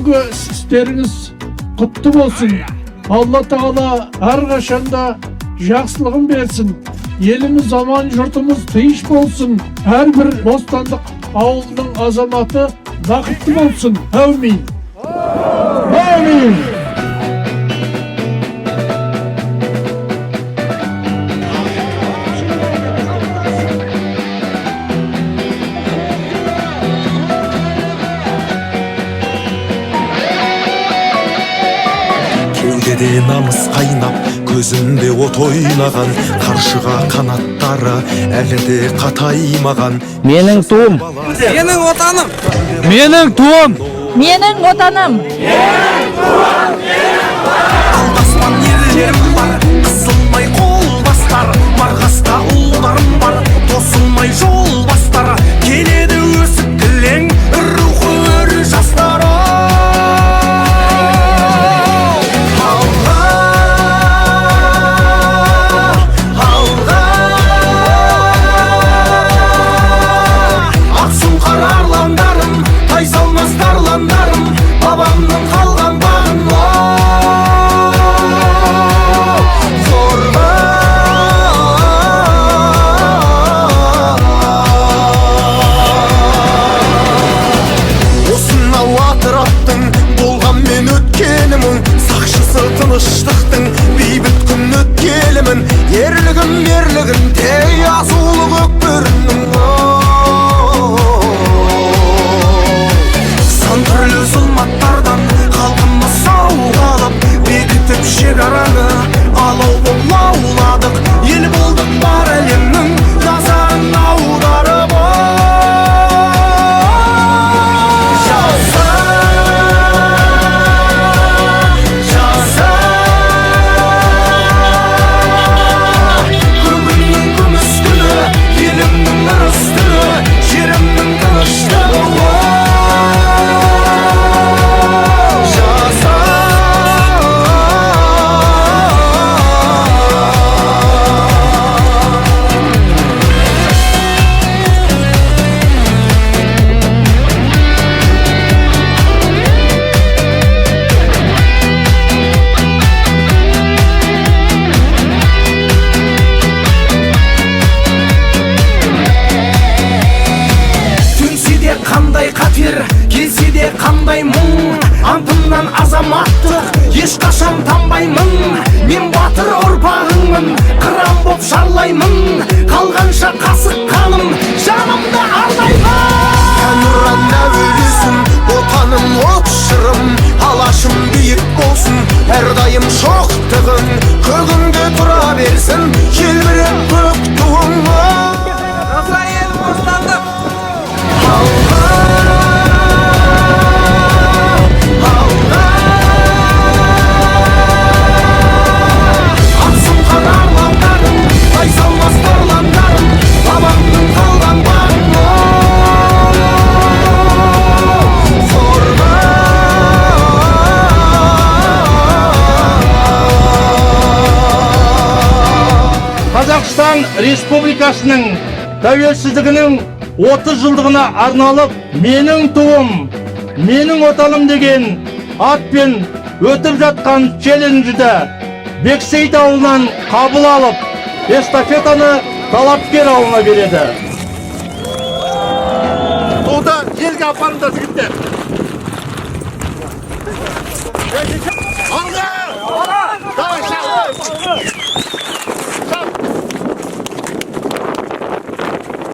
Бүгінгі істеріңіз құтты болсын. Алла Тағала әрқашанда жақсылығын берсін. Еліміз аман, жұртымыз тыныш болсын. Әрбір Бостандық ауылының азаматы бақытты болсын. Әумин. Әумин. Кеудеде намыс қайнап, көзімде от ойнаған, қаршыға қанаттары әлі де қатаймаған. Менің туым, менің отаным, менің туым, менің отаным. Алдаспан ерлерім бар, қысылмай қол бастар, марғаста ұлдарым бар, тосылмай жол бастар. Келеді өсіп кілең, рухы өр жастары. Babamның қалған бағын зорға. Осынау атыраттың болған мен өткенімін, сақшысы тыныштықтың бейбіт күн өткелімін. Ерлігін тей азулы көкбөрінің сан түрлі зұлматтардан халқымыз сауғалап, бекітіп шекараны алау боп лауладық. Ел болдық бар әлемнің назарын аударып. Жаса күннің күміс күні, елімнің ырыс түні, жерімнің тыныштығы. Қандай қатер, келсе де қандай мұң, антымнан азаматтық ешқашан танбаймын. Мен батыр ұрпағыңмын, қыран боп шарлаймын, қалғанша қасық қаным жанымды арнаймын. Әнұран әуелесін, отаным от шырым, алашым биік болсын, әрдайым шоқтығын көгінде тұра берсін, желбіреп көк туың. Рафаэль Бостандық. Қазақстан Республикасының тәуелсіздігінің 30 жылдығына арналып, менің туым, менің отаным деген атпен өтіп жатқан челленджді Бексейіт ауылынан қабыл алып, эстафетаны Талапкер ауылына береді. Туды елге апарыңдар жігіттер. Алға! Давай,